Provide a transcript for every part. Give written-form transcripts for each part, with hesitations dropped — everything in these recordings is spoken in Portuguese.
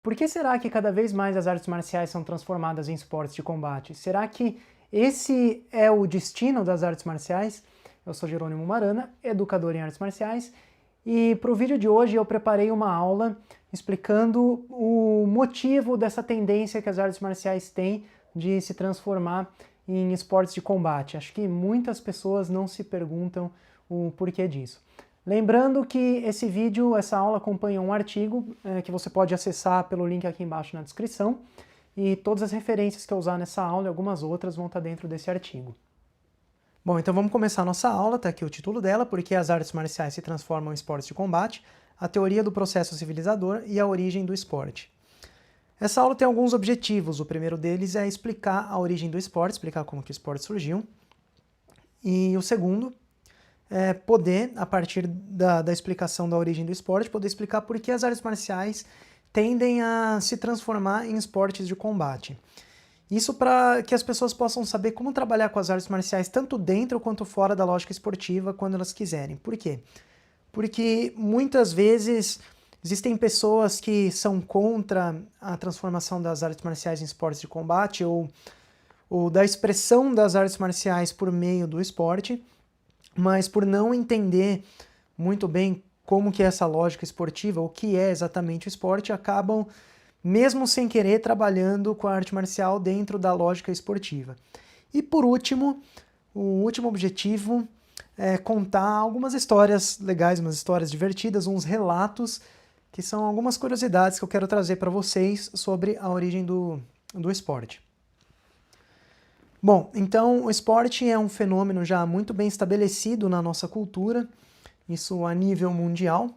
Por que será que cada vez mais as artes marciais são transformadas em esportes de combate? Será que esse é o destino das artes marciais? Eu sou Jerônimo Marana, educador em artes marciais, e para o vídeo de hoje eu preparei uma aula explicando o motivo dessa tendência que as artes marciais têm de se transformar em esportes de combate. Acho que muitas pessoas não se perguntam o porquê disso. Lembrando que esse vídeo, essa aula acompanha um artigo que você pode acessar pelo link aqui embaixo na descrição, e todas as referências que eu usar nessa aula e algumas outras vão estar dentro desse artigo. Bom, então vamos começar a nossa aula, tá aqui o título dela, Por que as artes marciais se transformam em esportes de combate, a teoria do processo civilizador e a origem do esporte. Essa aula tem alguns objetivos, o primeiro deles é explicar a origem do esporte, explicar como que o esporte surgiu, e o segundo poder, a partir da explicação da origem do esporte, poder explicar por que as artes marciais tendem a se transformar em esportes de combate. Isso para que as pessoas possam saber como trabalhar com as artes marciais tanto dentro quanto fora da lógica esportiva quando elas quiserem. Por quê? Porque muitas vezes existem pessoas que são contra a transformação das artes marciais em esportes de combate ou da expressão das artes marciais por meio do esporte, mas por não entender muito bem como que é essa lógica esportiva, o que é exatamente o esporte, acabam, mesmo sem querer, trabalhando com a arte marcial dentro da lógica esportiva. E por último, o último objetivo é contar algumas histórias legais, umas histórias divertidas, uns relatos, que são algumas curiosidades que eu quero trazer para vocês sobre a origem do esporte. Bom, então o esporte é um fenômeno já muito bem estabelecido na nossa cultura, isso a nível mundial,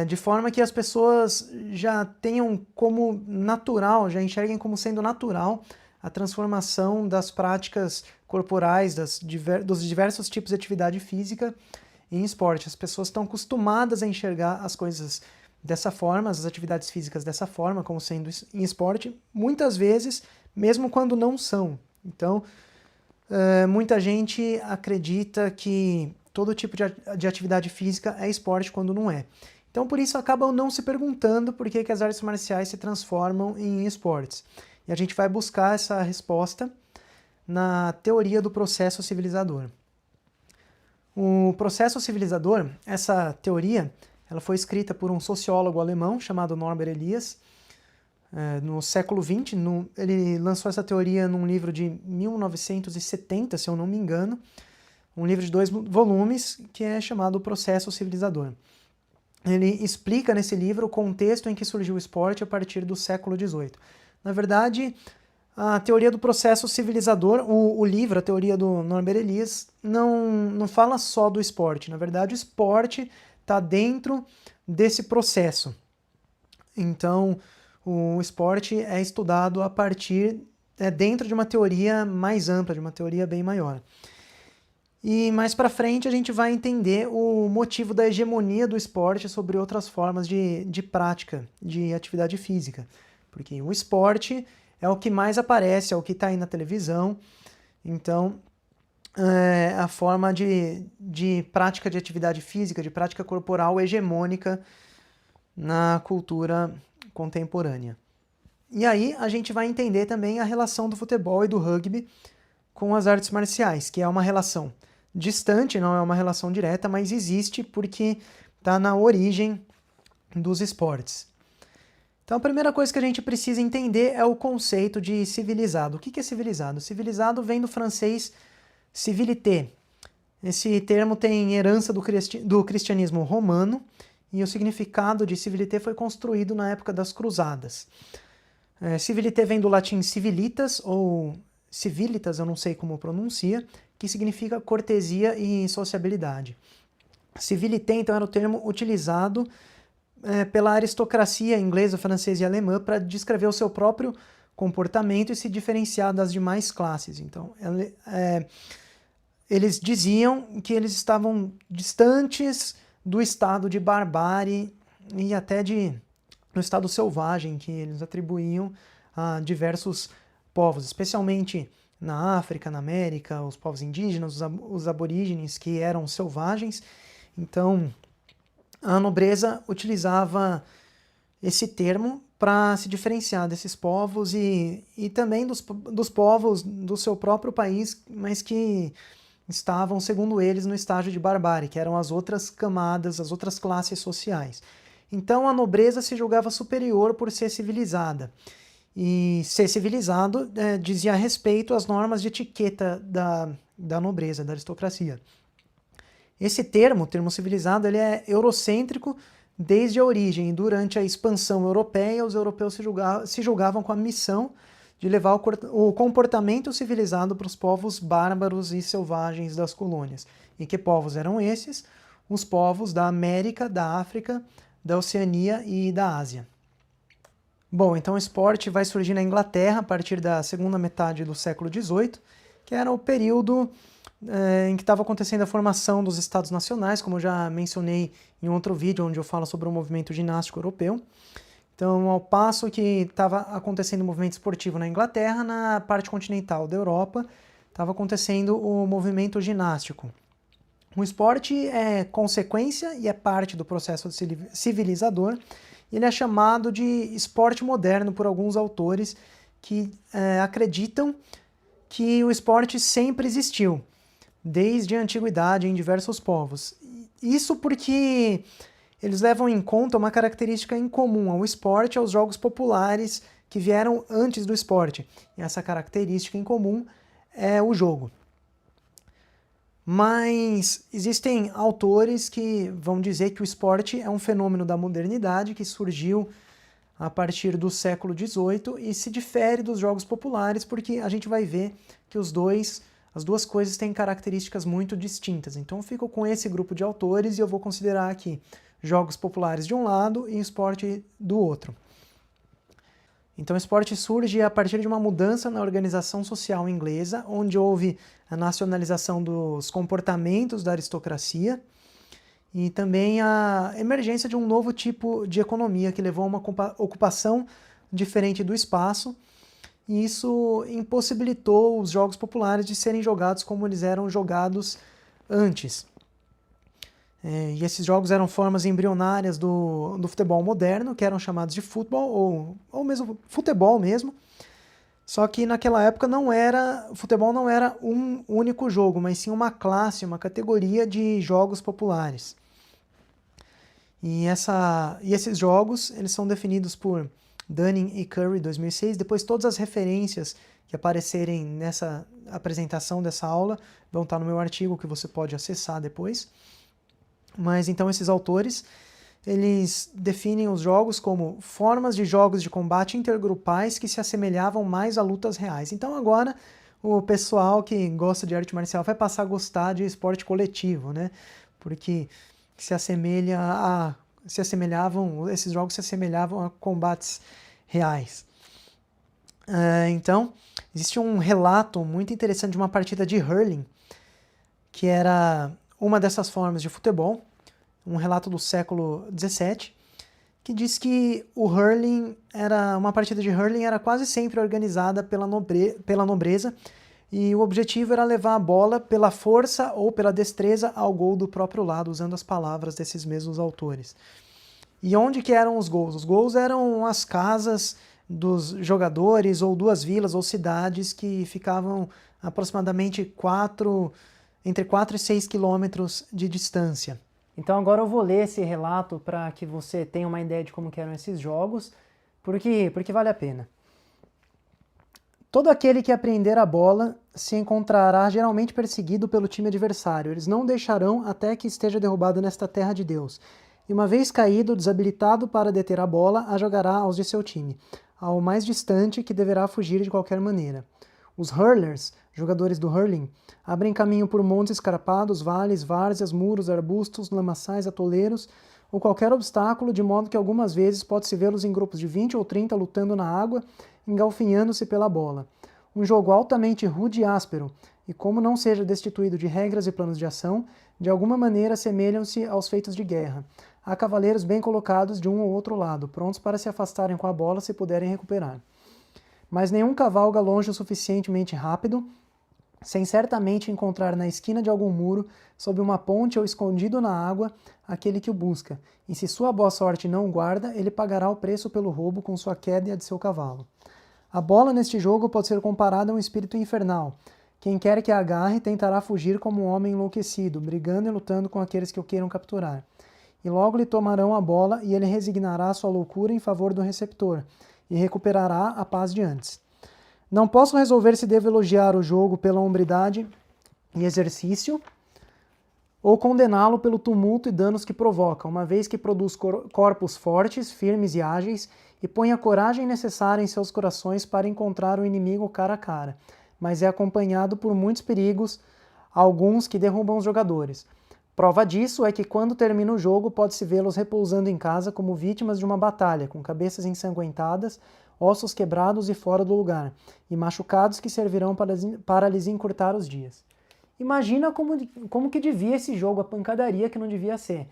de forma que as pessoas já tenham como natural, já enxerguem como sendo natural a transformação das práticas corporais, dos diversos tipos de atividade física em esporte. As pessoas estão acostumadas a enxergar as coisas dessa forma, as atividades físicas dessa forma, como sendo em esporte, muitas vezes mesmo quando não são. Então, muita gente acredita que todo tipo de atividade física é esporte quando não é. Então, por isso, acabam não se perguntando por que as artes marciais se transformam em esportes. E a gente vai buscar essa resposta na teoria do processo civilizador. O processo civilizador, essa teoria, ela foi escrita por um sociólogo alemão chamado Norbert Elias, no século XX, ele lançou essa teoria num livro de 1970, se eu não me engano, um livro de 2 volumes que é chamado O Processo Civilizador. Ele explica nesse livro o contexto em que surgiu o esporte a partir do século XVIII. Na verdade, a teoria do processo civilizador, o livro, a teoria do Norbert Elias, não fala só do esporte. Na verdade, o esporte está dentro desse processo. Então, o esporte é estudado a partir, dentro de uma teoria mais ampla, de uma teoria bem maior. E mais para frente a gente vai entender o motivo da hegemonia do esporte sobre outras formas de prática, de atividade física. Porque o esporte é o que mais aparece, é o que está aí na televisão, então a forma de prática de atividade física, de prática corporal hegemônica na cultura contemporânea. E aí a gente vai entender também a relação do futebol e do rugby com as artes marciais, que é uma relação distante, não é uma relação direta, mas existe porque está na origem dos esportes. Então a primeira coisa que a gente precisa entender é o conceito de civilizado. O que é civilizado? Civilizado vem do francês civilité. Esse termo tem herança do cristianismo romano, e o significado de civilité foi construído na época das cruzadas. Civilité vem do latim civilitas, ou civilitas, eu não sei como pronuncia, que significa cortesia e sociabilidade. Civilité, então, era o termo utilizado pela aristocracia inglesa, francesa e alemã para descrever o seu próprio comportamento e se diferenciar das demais classes. Então, eles diziam que eles estavam distantes do estado de barbárie e até do estado selvagem que eles atribuíam a diversos povos, especialmente na África, na América, os povos indígenas, os aborígenes que eram selvagens. Então, a nobreza utilizava esse termo para se diferenciar desses povos e também dos povos do seu próprio país, mas que estavam, segundo eles, no estágio de barbárie, que eram as outras camadas, as outras classes sociais. Então a nobreza se julgava superior por ser civilizada. E ser civilizado dizia respeito às normas de etiqueta da nobreza, da aristocracia. Esse termo, o termo civilizado, ele é eurocêntrico desde a origem. E durante a expansão europeia, os europeus se julgavam com a missão de levar o comportamento civilizado para os povos bárbaros e selvagens das colônias. E que povos eram esses? Os povos da América, da África, da Oceania e da Ásia. Bom, então o esporte vai surgir na Inglaterra a partir da segunda metade do século XVIII, que era o período em que estava acontecendo a formação dos Estados Nacionais, como eu já mencionei em outro vídeo onde eu falo sobre o movimento ginástico europeu. Então, ao passo que estava acontecendo o movimento esportivo na Inglaterra, na parte continental da Europa estava acontecendo o movimento ginástico. O esporte é consequência e é parte do processo civilizador. Ele é chamado de esporte moderno por alguns autores que acreditam que o esporte sempre existiu, desde a antiguidade em diversos povos. Isso porque eles levam em conta uma característica em comum ao esporte e aos jogos populares que vieram antes do esporte. E essa característica em comum é o jogo. Mas existem autores que vão dizer que o esporte é um fenômeno da modernidade que surgiu a partir do século XVIII e se difere dos jogos populares porque a gente vai ver que as duas coisas têm características muito distintas. Então eu fico com esse grupo de autores e eu vou considerar aqui jogos populares de um lado e esporte do outro. Então o esporte surge a partir de uma mudança na organização social inglesa, onde houve a nacionalização dos comportamentos da aristocracia e também a emergência de um novo tipo de economia que levou a uma ocupação diferente do espaço, e isso impossibilitou os jogos populares de serem jogados como eles eram jogados antes. E esses jogos eram formas embrionárias do futebol moderno, que eram chamados de futebol, ou mesmo futebol mesmo. Só que naquela época o futebol não era um único jogo, mas sim uma classe, uma categoria de jogos populares. E esses jogos eles são definidos por Dunning e Curry, 2006. Depois todas as referências que aparecerem nessa apresentação dessa aula vão estar no meu artigo, que você pode acessar depois. Mas então esses autores, eles definem os jogos como formas de jogos de combate intergrupais que se assemelhavam mais a lutas reais. Então agora o pessoal que gosta de arte marcial vai passar a gostar de esporte coletivo, né? Porque esses jogos se assemelhavam a combates reais. Então, existe um relato muito interessante de uma partida de hurling, que era uma dessas formas de futebol, um relato do século XVII, que diz que uma partida de hurling era quase sempre organizada pela nobreza, e o objetivo era levar a bola pela força ou pela destreza ao gol do próprio lado, usando as palavras desses mesmos autores. E onde que eram os gols? Os gols eram as casas dos jogadores, ou duas vilas ou cidades que ficavam aproximadamente entre 4 e 6 quilômetros de distância. Então agora eu vou ler esse relato para que você tenha uma ideia de como que eram esses jogos, porque vale a pena. Todo aquele que apreender a bola se encontrará geralmente perseguido pelo time adversário. Eles não deixarão até que esteja derrubado nesta terra de Deus. E uma vez caído, desabilitado para deter a bola, a jogará aos de seu time, ao mais distante, que deverá fugir de qualquer maneira. Os hurlers, jogadores do hurling, abrem caminho por montes escarpados, vales, várzeas, muros, arbustos, lamaçais, atoleiros ou qualquer obstáculo, de modo que algumas vezes pode-se vê-los em grupos de 20 ou 30 lutando na água, engalfinhando-se pela bola. Um jogo altamente rude e áspero, e como não seja destituído de regras e planos de ação, de alguma maneira assemelham-se aos feitos de guerra. Há cavaleiros bem colocados de um ou outro lado, prontos para se afastarem com a bola se puderem recuperar. Mas nenhum cavalga longe o suficientemente rápido sem certamente encontrar na esquina de algum muro, sob uma ponte ou escondido na água, aquele que o busca. E se sua boa sorte não o guarda, ele pagará o preço pelo roubo com sua queda e a de seu cavalo. A bola neste jogo pode ser comparada a um espírito infernal. Quem quer que a agarre tentará fugir como um homem enlouquecido, brigando e lutando com aqueles que o queiram capturar. E logo lhe tomarão a bola e ele resignará sua loucura em favor do receptor, e recuperará a paz de antes. Não posso resolver se devo elogiar o jogo pela hombridade e exercício, ou condená-lo pelo tumulto e danos que provoca, uma vez que produz corpos fortes, firmes e ágeis, e põe a coragem necessária em seus corações para encontrar o inimigo cara a cara, mas é acompanhado por muitos perigos, alguns que derrubam os jogadores. Prova disso é que quando termina o jogo pode-se vê-los repousando em casa como vítimas de uma batalha, com cabeças ensanguentadas, ossos quebrados e fora do lugar, e machucados que servirão para lhes encurtar os dias. Imagina como que devia esse jogo, a pancadaria que não devia ser.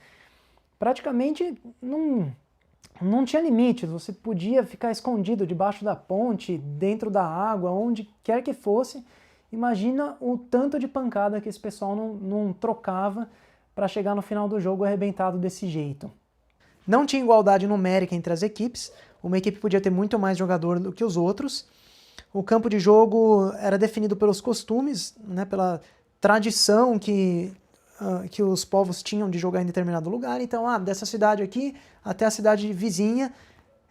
Praticamente não tinha limites, você podia ficar escondido debaixo da ponte, dentro da água, onde quer que fosse. Imagina o tanto de pancada que esse pessoal não trocava para chegar no final do jogo arrebentado desse jeito. Não tinha igualdade numérica entre as equipes, uma equipe podia ter muito mais jogador do que os outros. O campo de jogo era definido pelos costumes, né, pela tradição que os povos tinham de jogar em determinado lugar. Então, dessa cidade aqui até a cidade vizinha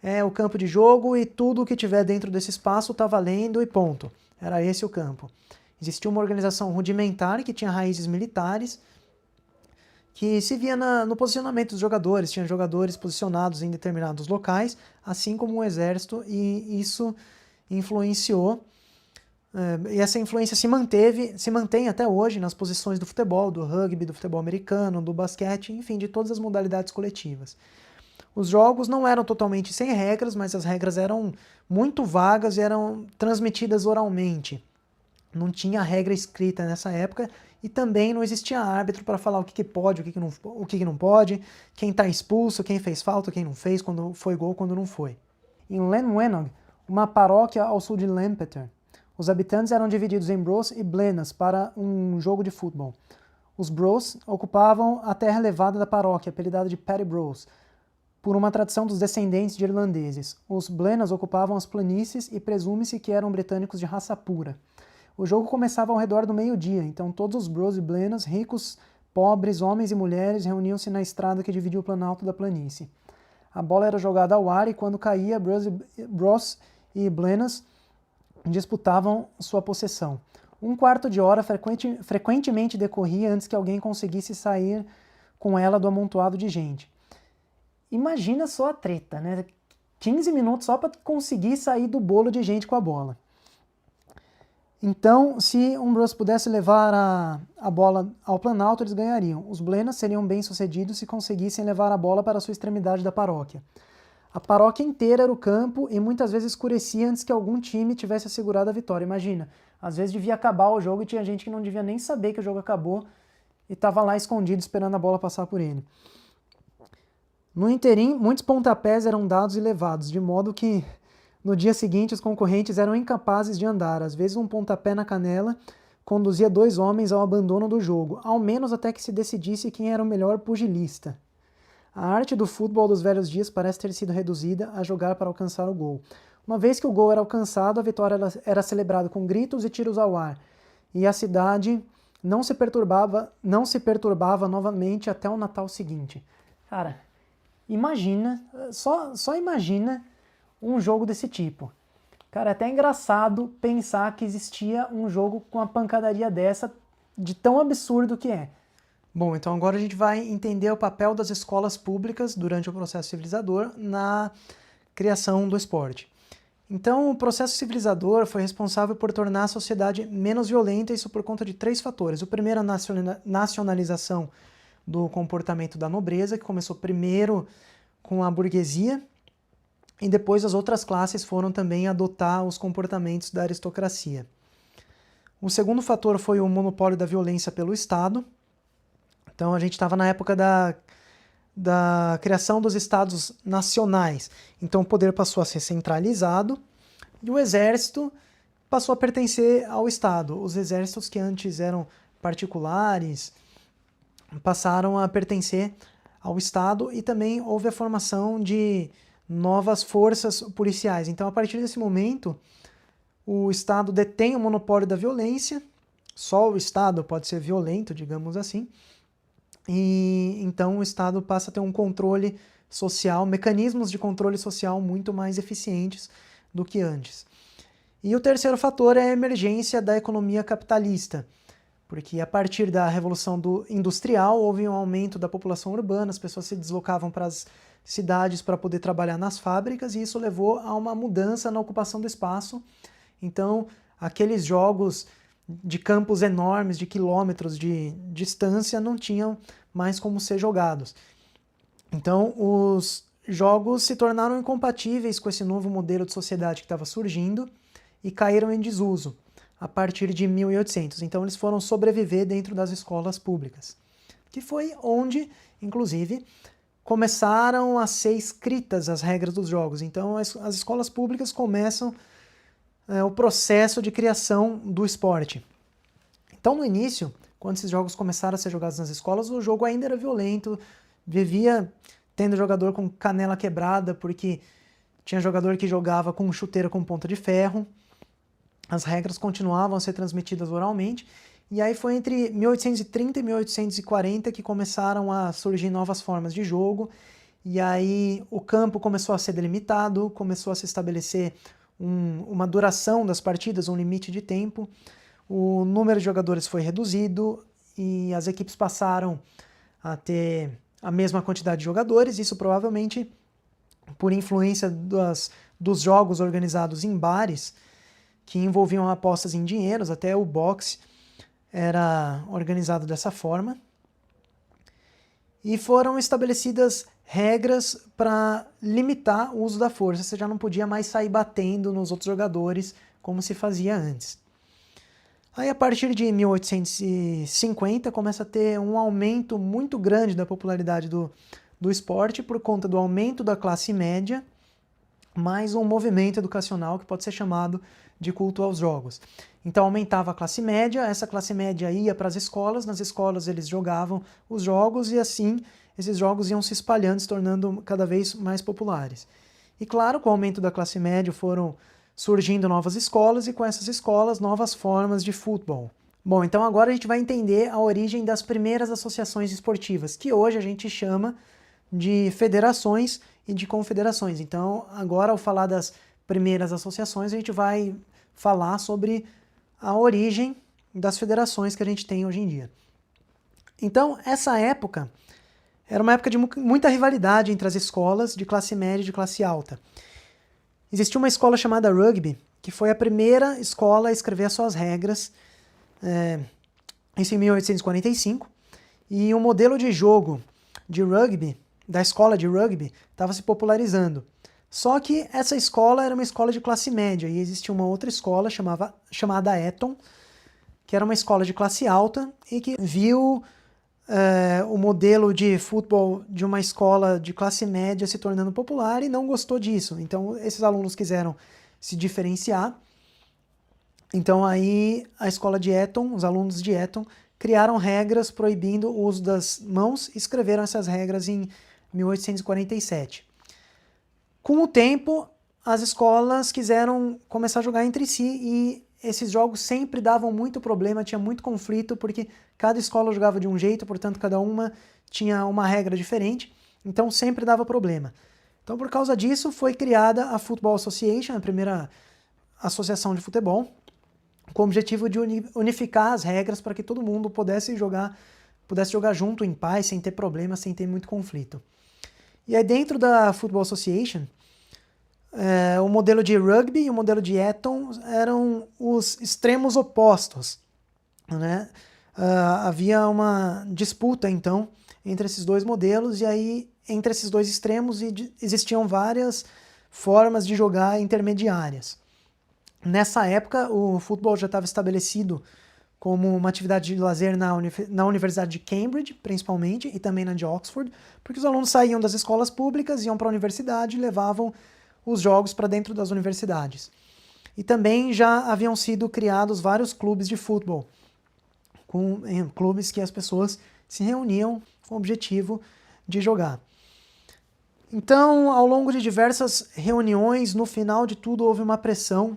é o campo de jogo e tudo que tiver dentro desse espaço está valendo e ponto. Era esse o campo. Existia uma organização rudimentar que tinha raízes militares, que se via no posicionamento dos jogadores. Tinha jogadores posicionados em determinados locais, assim como o exército, e isso influenciou. E essa influência se mantém até hoje nas posições do futebol, do rugby, do futebol americano, do basquete, enfim, de todas as modalidades coletivas. Os jogos não eram totalmente sem regras, mas as regras eram muito vagas e eram transmitidas oralmente. Não tinha regra escrita nessa época e também não existia árbitro para falar o que pode, o que não pode, quem está expulso, quem fez falta, quem não fez, quando foi gol, quando não foi. Em Llanwnog, uma paróquia ao sul de Lampeter, os habitantes eram divididos em Bros e Blenas para um jogo de futebol. Os Bros ocupavam a terra elevada da paróquia, apelidada de Paddy Bros, por uma tradição dos descendentes de irlandeses. Os Blenas ocupavam as planícies e presume-se que eram britânicos de raça pura. O jogo começava ao redor do meio-dia, então todos os Bros e Blenas, ricos, pobres, homens e mulheres, reuniam-se na estrada que dividia o planalto da planície. A bola era jogada ao ar e quando caía, Bros e Blenas disputavam sua possessão. Um quarto de hora frequentemente decorria antes que alguém conseguisse sair com ela do amontoado de gente. Imagina só a treta, né? 15 minutos só para conseguir sair do bolo de gente com a bola. Então, se um Bros pudesse levar a bola ao planalto, eles ganhariam. Os Blenas seriam bem-sucedidos se conseguissem levar a bola para a sua extremidade da paróquia. A paróquia inteira era o campo e muitas vezes escurecia antes que algum time tivesse assegurado a vitória. Imagina, às vezes devia acabar o jogo e tinha gente que não devia nem saber que o jogo acabou e estava lá escondido esperando a bola passar por ele. No interim, muitos pontapés eram dados e levados, de modo que no dia seguinte os concorrentes eram incapazes de andar. Às vezes um pontapé na canela conduzia 2 homens ao abandono do jogo, ao menos até que se decidisse quem era o melhor pugilista. A arte do futebol dos velhos dias parece ter sido reduzida a jogar para alcançar o gol. Uma vez que o gol era alcançado, a vitória era celebrada com gritos e tiros ao ar, e a cidade não se perturbava novamente até o Natal seguinte. Cara, imagina, só imagina um jogo desse tipo. Cara, é até engraçado pensar que existia um jogo com uma pancadaria dessa, de tão absurdo que é. Bom, então agora a gente vai entender o papel das escolas públicas durante o processo civilizador na criação do esporte. Então, o processo civilizador foi responsável por tornar a sociedade menos violenta, isso por conta de 3 fatores. O primeiro, a nacionalização do comportamento da nobreza, que começou primeiro com a burguesia, e depois as outras classes foram também adotar os comportamentos da aristocracia. O segundo fator foi o monopólio da violência pelo Estado. Então a gente estava na época da criação dos estados nacionais. Então o poder passou a ser centralizado e o exército passou a pertencer ao Estado. Os exércitos que antes eram particulares passaram a pertencer ao Estado e também houve a formação de novas forças policiais. Então, a partir desse momento, o Estado detém o monopólio da violência, só o Estado pode ser violento, digamos assim, e então o Estado passa a ter um controle social, mecanismos de controle social muito mais eficientes do que antes. E o terceiro fator é a emergência da economia capitalista, porque a partir da Revolução Industrial houve um aumento da população urbana, as pessoas se deslocavam para as cidades para poder trabalhar nas fábricas e isso levou a uma mudança na ocupação do espaço. Então, aqueles jogos de campos enormes, de quilômetros de distância, não tinham mais como ser jogados. Então, os jogos se tornaram incompatíveis com esse novo modelo de sociedade que estava surgindo e caíram em desuso a partir de 1800. Então, eles foram sobreviver dentro das escolas públicas, que foi onde, inclusive, começaram a ser escritas as regras dos jogos. Então, as escolas públicas começam o processo de criação do esporte. Então, no início, quando esses jogos começaram a ser jogados nas escolas, o jogo ainda era violento, vivia tendo jogador com canela quebrada, porque tinha jogador que jogava com chuteira com ponta de ferro. As regras continuavam a ser transmitidas oralmente, e aí foi entre 1830 e 1840 que começaram a surgir novas formas de jogo, e aí o campo começou a ser delimitado, começou a se estabelecer uma duração das partidas, um limite de tempo, o número de jogadores foi reduzido e as equipes passaram a ter a mesma quantidade de jogadores, isso provavelmente por influência dos jogos organizados em bares, que envolviam apostas em dinheiros, até o boxe era organizado dessa forma. E foram estabelecidas regras para limitar o uso da força, você já não podia mais sair batendo nos outros jogadores como se fazia antes. Aí a partir de 1850 começa a ter um aumento muito grande da popularidade do esporte por conta do aumento da classe média, mais um movimento educacional que pode ser chamado de culto aos jogos. Então aumentava a classe média, essa classe média ia para as escolas, nas escolas eles jogavam os jogos e assim esses jogos iam se espalhando, se tornando cada vez mais populares. E claro, com o aumento da classe média foram surgindo novas escolas e com essas escolas novas formas de futebol. Bom, então agora a gente vai entender a origem das primeiras associações esportivas, que hoje a gente chama de federações e de confederações. Então agora ao falar das primeiras associações a gente vai falar sobre a origem das federações que a gente tem hoje em dia. Então essa época era uma época de muita rivalidade entre as escolas de classe média e de classe alta. Existia uma escola chamada Rugby, que foi a primeira escola a escrever as suas regras, isso em 1845, e o modelo de jogo de rugby, da escola de rugby, estava se popularizando. Só que essa escola era uma escola de classe média, e existia uma outra escola chamada Eton, que era uma escola de classe alta, e que viu o modelo de futebol de uma escola de classe média se tornando popular e não gostou disso. Então esses alunos quiseram se diferenciar. Então aí a escola de Eton, os alunos de Eton, criaram regras proibindo o uso das mãos e escreveram essas regras em 1847. Com o tempo, as escolas quiseram começar a jogar entre si e esses jogos sempre davam muito problema, tinha muito conflito, porque cada escola jogava de um jeito, portanto cada uma tinha uma regra diferente, então sempre dava problema. Então por causa disso foi criada a Football Association, a primeira associação de futebol, com o objetivo de unificar as regras para que todo mundo pudesse jogar junto em paz, sem ter problemas, sem ter muito conflito. E aí dentro da Football Association, o modelo de rugby e o modelo de Eton eram os extremos opostos, né? Havia uma disputa, então, entre esses dois modelos, e aí, entre esses dois extremos, existiam várias formas de jogar intermediárias. Nessa época, o futebol já estava estabelecido como uma atividade de lazer na Universidade de Cambridge, principalmente, e também na de Oxford, porque os alunos saíam das escolas públicas, iam para a universidade e levavam os jogos para dentro das universidades. E também já haviam sido criados vários clubes de futebol, clubes que as pessoas se reuniam com o objetivo de jogar. Então, ao longo de diversas reuniões, no final de tudo houve uma pressão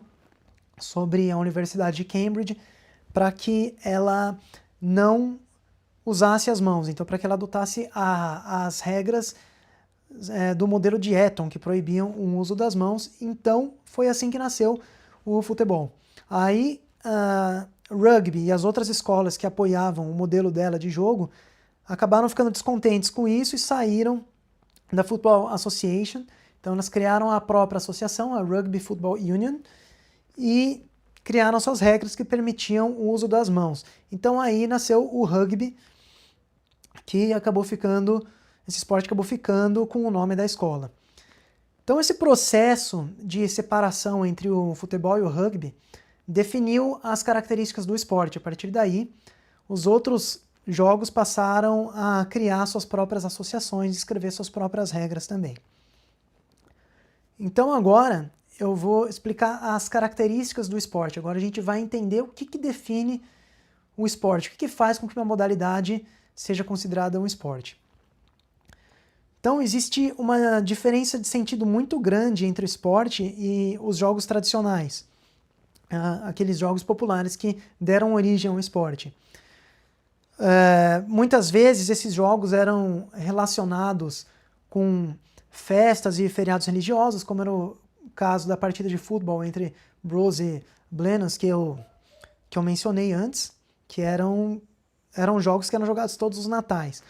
sobre a Universidade de Cambridge para que ela não usasse as mãos, então para que ela adotasse as regras do modelo de Eton, que proibiam o uso das mãos. Então foi assim que nasceu o futebol. Aí rugby e as outras escolas que apoiavam o modelo dela de jogo acabaram ficando descontentes com isso e saíram da Football Association. Então elas criaram a própria associação, a Rugby Football Union, e criaram suas regras que permitiam o uso das mãos. Então aí nasceu o rugby, que esse esporte acabou ficando com o nome da escola. Então esse processo de separação entre o futebol e o rugby definiu as características do esporte. A partir daí, os outros jogos passaram a criar suas próprias associações, escrever suas próprias regras também. Então agora eu vou explicar as características do esporte. Agora a gente vai entender o que define o esporte, o que faz com que uma modalidade seja considerada um esporte. Então existe uma diferença de sentido muito grande entre o esporte e os jogos tradicionais, aqueles jogos populares que deram origem ao esporte. Muitas vezes esses jogos eram relacionados com festas e feriados religiosos, como era o caso da partida de futebol entre Bros e Blenas, que eu mencionei antes, que eram jogos que eram jogados todos os natais.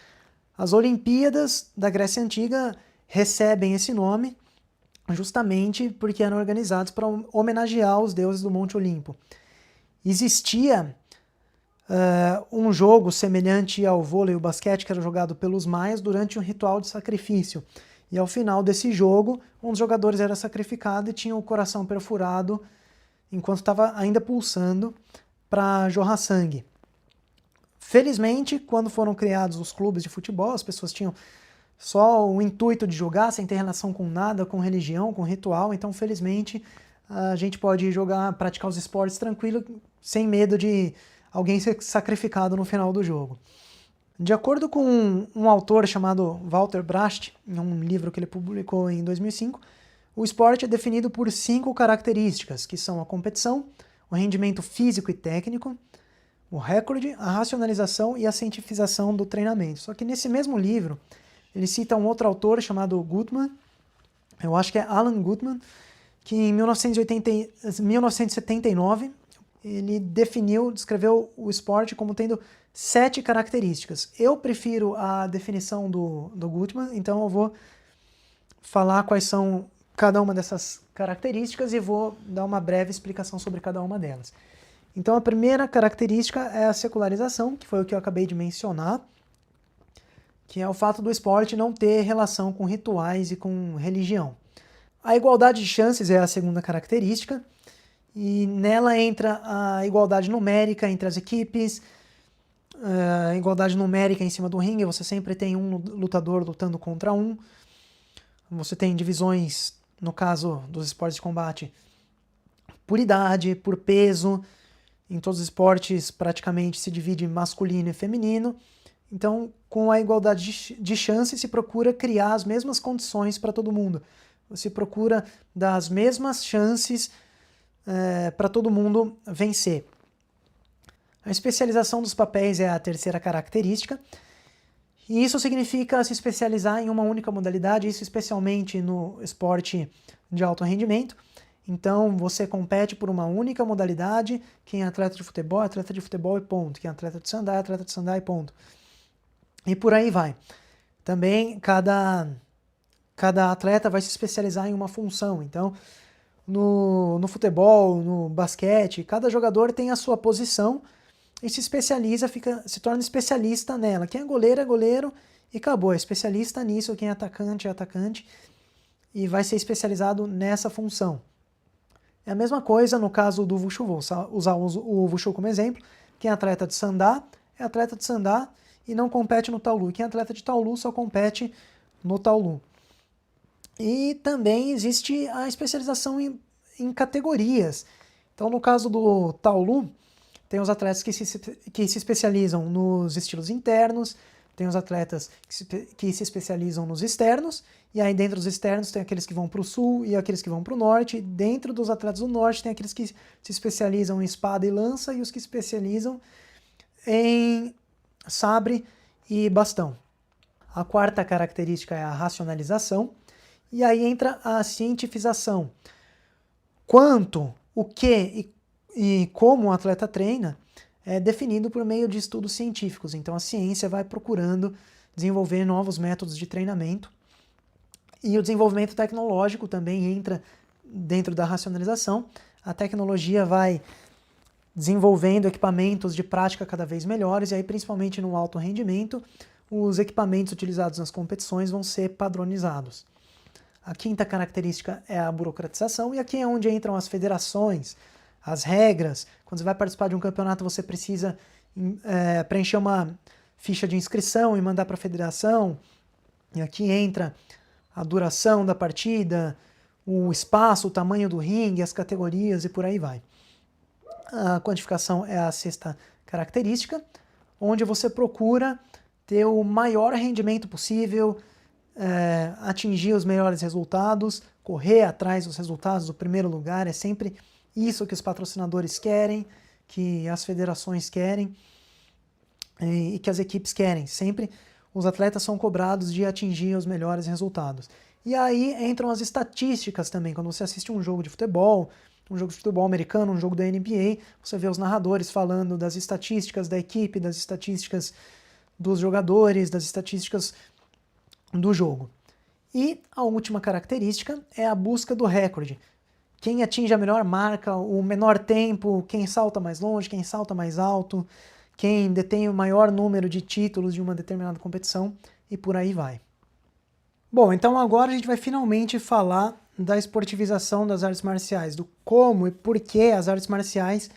As Olimpíadas da Grécia Antiga recebem esse nome justamente porque eram organizados para homenagear os deuses do Monte Olimpo. Existia um jogo semelhante ao vôlei e o basquete que era jogado pelos maias durante um ritual de sacrifício. E ao final desse jogo, um dos jogadores era sacrificado e tinha o coração perfurado enquanto estava ainda pulsando para jorrar sangue. Felizmente, quando foram criados os clubes de futebol, as pessoas tinham só o intuito de jogar, sem ter relação com nada, com religião, com ritual. Então, felizmente, a gente pode praticar os esportes tranquilo, sem medo de alguém ser sacrificado no final do jogo. De acordo com um autor chamado Walter Brast, em um livro que ele publicou em 2005, o esporte é definido por 5 características, que são a competição, o rendimento físico e técnico, o recorde, a racionalização e a cientifização do treinamento. Só que nesse mesmo livro, ele cita um outro autor chamado Gutmann, eu acho que é Alan Gutmann, que em 1979 ele descreveu o esporte como tendo 7 características. Eu prefiro a definição do Gutmann, então eu vou falar quais são cada uma dessas características e vou dar uma breve explicação sobre cada uma delas. Então a primeira característica é a secularização, que foi o que eu acabei de mencionar, que é o fato do esporte não ter relação com rituais e com religião. A igualdade de chances é a segunda característica, e nela entra a igualdade numérica entre as equipes, a igualdade numérica em cima do ringue, você sempre tem um lutador lutando contra um, você tem divisões, no caso dos esportes de combate, por idade, por peso. Em todos os esportes, praticamente, se divide masculino e feminino. Então, com a igualdade de chance, se procura criar as mesmas condições para todo mundo. Se procura dar as mesmas chances para todo mundo vencer. A especialização dos papéis é a terceira característica. E isso significa se especializar em uma única modalidade, isso especialmente no esporte de alto rendimento. Então, você compete por uma única modalidade. Quem é atleta de futebol e ponto. Quem é atleta de sandá e ponto. E por aí vai. Também, cada atleta vai se especializar em uma função. Então, no futebol, no basquete, cada jogador tem a sua posição e se especializa, se torna especialista nela. Quem é goleiro e acabou. É especialista nisso. Quem é atacante e vai ser especializado nessa função. É a mesma coisa no caso do Wushu. Vou usar o Wushu como exemplo. Quem é atleta de sandá é atleta de sandá e não compete no Taolu. Quem é atleta de Taolu só compete no Taolu. E também existe a especialização em categorias. Então, no caso do Taolu, tem os atletas que se especializam nos estilos internos, tem os atletas que se especializam nos externos, e aí dentro dos externos tem aqueles que vão para o sul e aqueles que vão para o norte. Dentro dos atletas do norte tem aqueles que se especializam em espada e lança e os que se especializam em sabre e bastão. A quarta característica é a racionalização, e aí entra a cientificação. Quanto, o que e como o atleta treina é definido por meio de estudos científicos. Então a ciência vai procurando desenvolver novos métodos de treinamento, e o desenvolvimento tecnológico também entra dentro da racionalização. A tecnologia vai desenvolvendo equipamentos de prática cada vez melhores, e aí principalmente no alto rendimento, os equipamentos utilizados nas competições vão ser padronizados. A quinta característica é a burocratização, e aqui é onde entram as federações, as regras. Quando você vai participar de um campeonato, você precisa preencher uma ficha de inscrição e mandar para a federação, e aqui entra a duração da partida, o espaço, o tamanho do ringue, as categorias e por aí vai. A quantificação é a sexta característica, onde você procura ter o maior rendimento possível, atingir os melhores resultados, correr atrás dos resultados do primeiro lugar. É sempre isso que os patrocinadores querem, que as federações querem e que as equipes querem. Sempre os atletas são cobrados de atingir os melhores resultados. E aí entram as estatísticas também. Quando você assiste um jogo de futebol americano, um jogo da NBA, você vê os narradores falando das estatísticas da equipe, das estatísticas dos jogadores, das estatísticas do jogo. E a última característica é a busca do recorde. Quem atinge a melhor marca, o menor tempo, quem salta mais longe, quem salta mais alto, quem detém o maior número de títulos de uma determinada competição, e por aí vai. Bom, então agora a gente vai finalmente falar da esportivização das artes marciais, do como e por que as artes marciais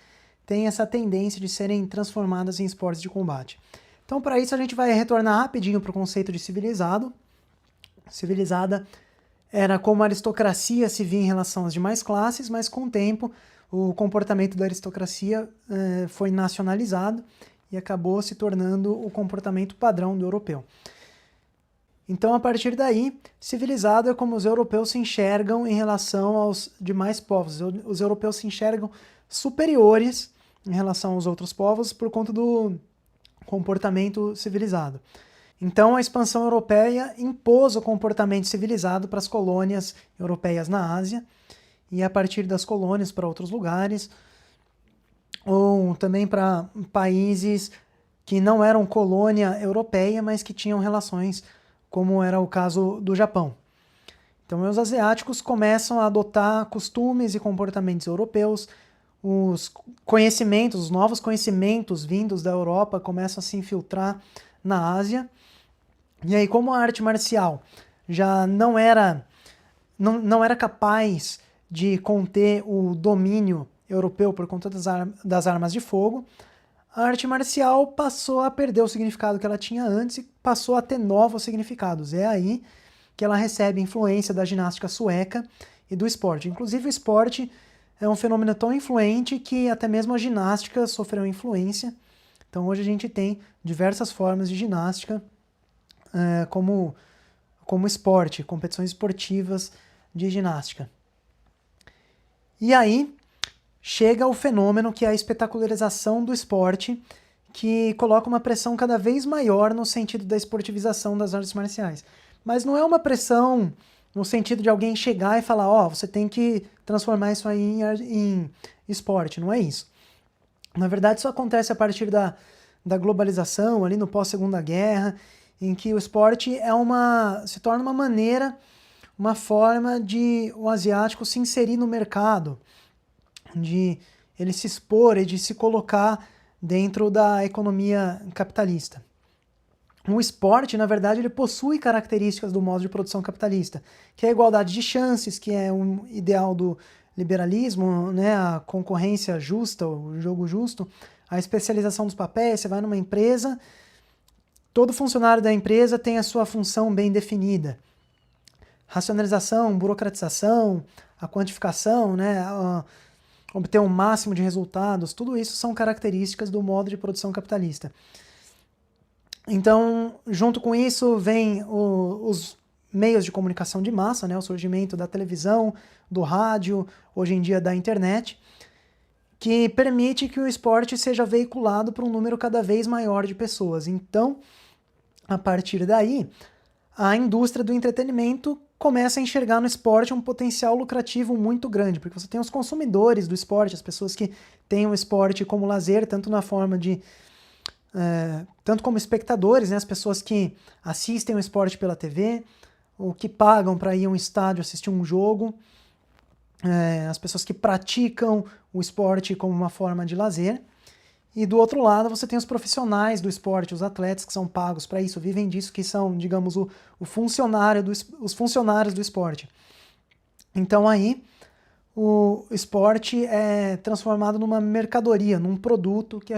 têm essa tendência de serem transformadas em esportes de combate. Então, para isso, a gente vai retornar rapidinho para o conceito de civilizado. Civilizada era como a aristocracia se via em relação às demais classes, mas com o tempo o comportamento da aristocracia foi nacionalizado e acabou se tornando o comportamento padrão do europeu. Então, a partir daí, civilizado é como os europeus se enxergam em relação aos demais povos. Os europeus se enxergam superiores em relação aos outros povos por conta do comportamento civilizado. Então, a expansão europeia impôs o comportamento civilizado para as colônias europeias na Ásia, e a partir das colônias para outros lugares, ou também para países que não eram colônia europeia, mas que tinham relações, como era o caso do Japão. Então, os asiáticos começam a adotar costumes e comportamentos europeus, os conhecimentos, os novos conhecimentos vindos da Europa começam a se infiltrar na Ásia. E aí, como a arte marcial já não era capaz de conter o domínio europeu por conta das armas de fogo, a arte marcial passou a perder o significado que ela tinha antes e passou a ter novos significados. É aí que ela recebe influência da ginástica sueca e do esporte. Inclusive, o esporte é um fenômeno tão influente que até mesmo a ginástica sofreu influência. Então, hoje a gente tem diversas formas de ginástica como esporte, competições esportivas de ginástica. E aí chega o fenômeno que é a espetacularização do esporte, que coloca uma pressão cada vez maior no sentido da esportivização das artes marciais. Mas não é uma pressão no sentido de alguém chegar e falar, você tem que transformar isso aí em esporte, não é isso. Na verdade, isso acontece a partir da globalização, ali no pós-Segunda Guerra, em que o esporte se torna uma maneira, uma forma de o asiático se inserir no mercado, de ele se expor e de se colocar dentro da economia capitalista. O esporte, na verdade, ele possui características do modo de produção capitalista, que é a igualdade de chances, que é um ideal do liberalismo, né, a concorrência justa, o jogo justo, a especialização dos papéis. Você vai numa empresa, todo funcionário da empresa tem a sua função bem definida. Racionalização, burocratização, a quantificação, né, obter o máximo de resultados, tudo isso são características do modo de produção capitalista. Então, junto com isso, vem os meios de comunicação de massa, né, o surgimento da televisão, do rádio, hoje em dia da internet, que permite que o esporte seja veiculado para um número cada vez maior de pessoas. Então, a partir daí, a indústria do entretenimento começa a enxergar no esporte um potencial lucrativo muito grande, porque você tem os consumidores do esporte, as pessoas que têm o esporte como lazer, tanto na forma de tanto como espectadores, né, as pessoas que assistem o esporte pela TV, ou que pagam para ir a um estádio assistir um jogo, as pessoas que praticam o esporte como uma forma de lazer. E do outro lado você tem os profissionais do esporte, os atletas que são pagos para isso, vivem disso, que são, digamos, os funcionários do esporte. Então aí o esporte é transformado numa mercadoria, num produto que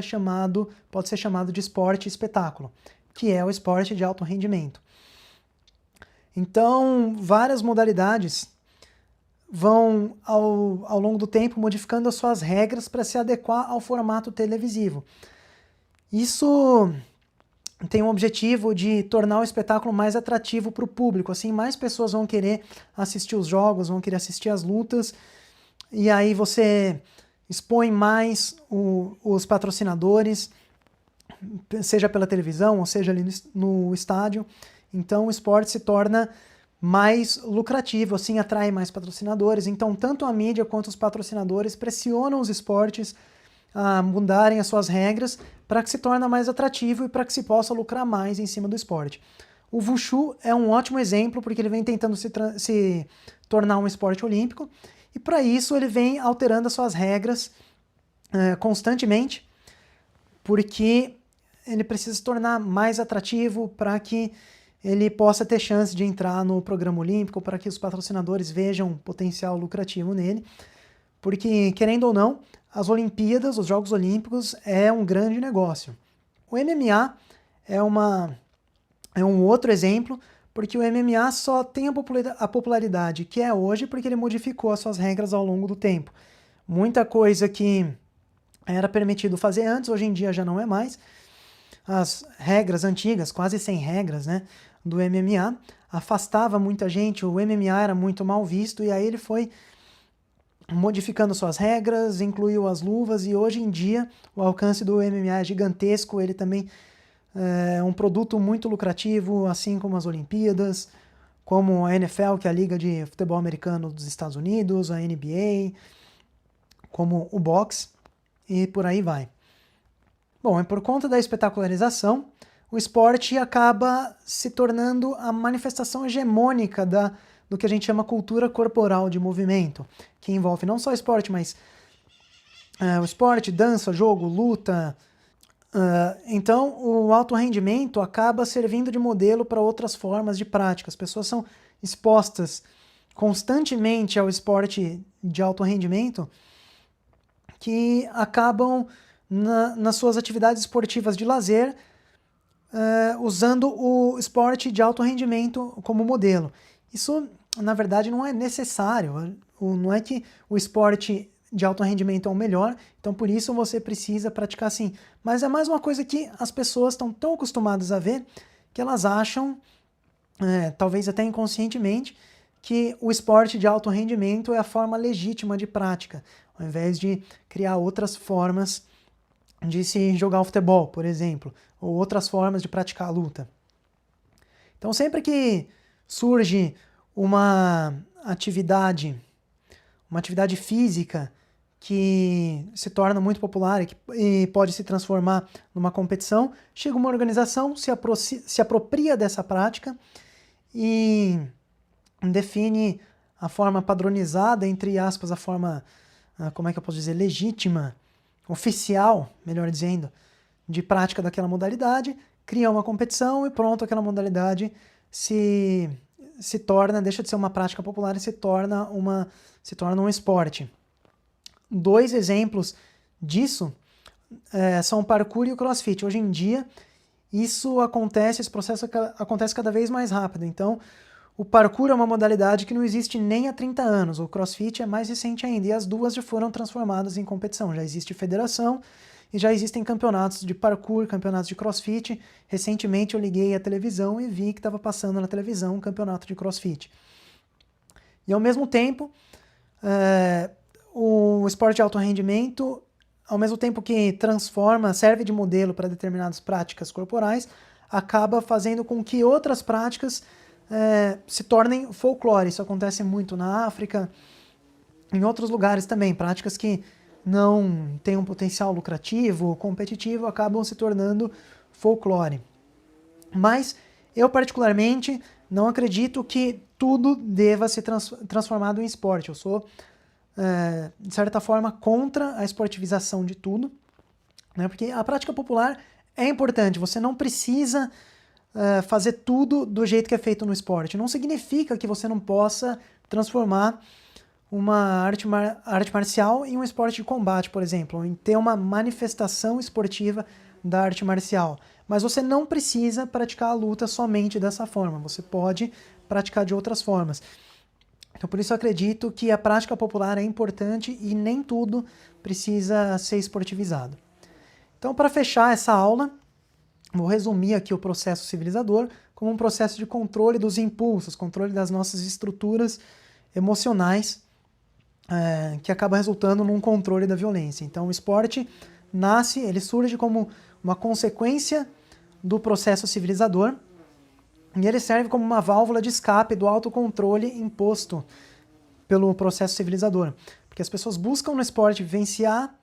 pode ser chamado de esporte e espetáculo, que é o esporte de alto rendimento. Então, várias modalidades vão, ao longo do tempo, modificando as suas regras para se adequar ao formato televisivo. Isso tem o objetivo de tornar o espetáculo mais atrativo para o público, assim mais pessoas vão querer assistir os jogos, vão querer assistir as lutas, e aí você expõe mais os patrocinadores, seja pela televisão ou seja ali no estádio. Então o esporte se torna mais lucrativo, assim atrai mais patrocinadores. Então tanto a mídia quanto os patrocinadores pressionam os esportes a mudarem as suas regras para que se torne mais atrativo e para que se possa lucrar mais em cima do esporte. O Wushu é um ótimo exemplo porque ele vem tentando se tornar um esporte olímpico e para isso ele vem alterando as suas regras constantemente, porque ele precisa se tornar mais atrativo para que ele possa ter chance de entrar no programa olímpico, para que os patrocinadores vejam um potencial lucrativo nele, porque, querendo ou não, as Olimpíadas, os Jogos Olímpicos, é um grande negócio. O MMA é um outro exemplo, porque o MMA só tem a popularidade que é hoje porque ele modificou as suas regras ao longo do tempo. Muita coisa que era permitido fazer antes, hoje em dia já não é mais. As regras antigas, quase sem regras, né, do MMA, afastava muita gente, o MMA era muito mal visto, e aí ele foi modificando suas regras, incluiu as luvas, e hoje em dia o alcance do MMA é gigantesco, ele também é um produto muito lucrativo, assim como as Olimpíadas, como a NFL, que é a Liga de Futebol Americano dos Estados Unidos, a NBA, como o boxe, e por aí vai. Bom, por conta da espetacularização, o esporte acaba se tornando a manifestação hegemônica do que a gente chama cultura corporal de movimento, que envolve não só esporte, mas o esporte, dança, jogo, luta. Então, o alto rendimento acaba servindo de modelo para outras formas de prática. As pessoas são expostas constantemente ao esporte de alto rendimento, que acabam nas suas atividades esportivas de lazer, usando o esporte de alto rendimento como modelo. Isso, na verdade, não é necessário. Não é que o esporte de alto rendimento é o melhor, então por isso você precisa praticar assim. Mas é mais uma coisa que as pessoas estão tão acostumadas a ver que elas acham, talvez até inconscientemente, que o esporte de alto rendimento é a forma legítima de prática, ao invés de criar outras formas de se jogar o futebol, por exemplo, ou outras formas de praticar a luta. Então sempre que surge uma atividade física que se torna muito popular e pode se transformar numa competição, chega uma organização, se apropria dessa prática e define a forma padronizada, entre aspas, a forma, como é que eu posso dizer, legítima, oficial, melhor dizendo, de prática daquela modalidade, cria uma competição e pronto, aquela modalidade se torna, deixa de ser uma prática popular e se torna um esporte. 2 exemplos disso são o parkour e o crossfit. Hoje em dia, esse processo acontece cada vez mais rápido. Então, o parkour é uma modalidade que não existe nem há 30 anos, o CrossFit é mais recente ainda, e as duas já foram transformadas em competição. Já existe federação e já existem campeonatos de parkour, campeonatos de CrossFit. Recentemente eu liguei a televisão e vi que estava passando na televisão um campeonato de CrossFit. E ao mesmo tempo, o esporte de alto rendimento, ao mesmo tempo que transforma, serve de modelo para determinadas práticas corporais, acaba fazendo com que outras práticas se tornem folclore. Isso acontece muito na África, em outros lugares também. Práticas que não têm um potencial lucrativo, competitivo, acabam se tornando folclore. Mas eu particularmente não acredito que tudo deva ser transformado em esporte. Eu sou, de certa forma, contra a esportivização de tudo, né? Porque a prática popular é importante. Você não precisa fazer tudo do jeito que é feito no esporte. Não significa que você não possa transformar uma arte marcial em um esporte de combate, por exemplo, ou em ter uma manifestação esportiva da arte marcial. Mas você não precisa praticar a luta somente dessa forma. Você pode praticar de outras formas. Então, por isso eu acredito que a prática popular é importante e nem tudo precisa ser esportivizado. Então, para fechar essa aula, vou resumir aqui o processo civilizador como um processo de controle dos impulsos, controle das nossas estruturas emocionais, que acaba resultando num controle da violência. Então o esporte ele surge como uma consequência do processo civilizador e ele serve como uma válvula de escape do autocontrole imposto pelo processo civilizador. Porque as pessoas buscam no esporte vivenciar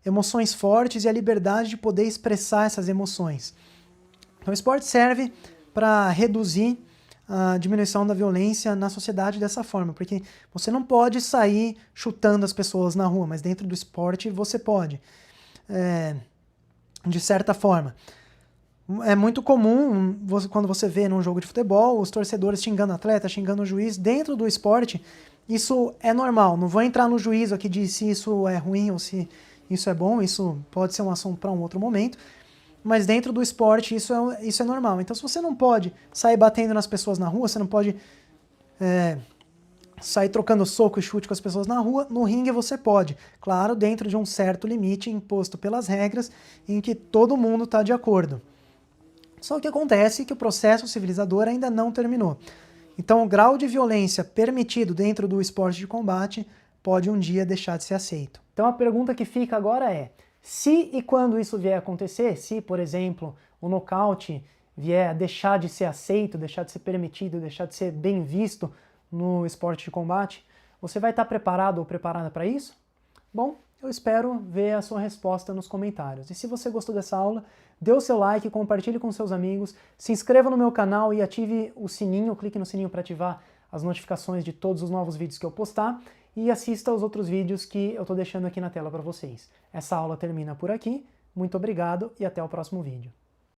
emoções fortes e a liberdade de poder expressar essas emoções. Então o esporte serve para reduzir a diminuição da violência na sociedade dessa forma, porque você não pode sair chutando as pessoas na rua, mas dentro do esporte você pode, de certa forma. É muito comum, quando você vê num jogo de futebol, os torcedores xingando o atleta, xingando o juiz. Dentro do esporte, isso é normal. Não vou entrar no juízo aqui de se isso é ruim ou se isso é bom, isso pode ser um assunto para um outro momento, mas dentro do esporte isso é normal. Então se você não pode sair batendo nas pessoas na rua, você não pode sair trocando soco e chute com as pessoas na rua, no ringue você pode. Claro, dentro de um certo limite imposto pelas regras em que todo mundo está de acordo. Só que acontece que o processo civilizador ainda não terminou. Então o grau de violência permitido dentro do esporte de combate pode um dia deixar de ser aceito. Então a pergunta que fica agora é: se e quando isso vier a acontecer, se, por exemplo, o nocaute vier a deixar de ser aceito, deixar de ser permitido, deixar de ser bem visto no esporte de combate, você vai estar preparado ou preparada para isso? Bom, eu espero ver a sua resposta nos comentários. E se você gostou dessa aula, dê o seu like, compartilhe com seus amigos, se inscreva no meu canal e ative o sininho, clique no sininho para ativar as notificações de todos os novos vídeos que eu postar e assista aos outros vídeos que eu estou deixando aqui na tela para vocês. Essa aula termina por aqui, muito obrigado e até o próximo vídeo.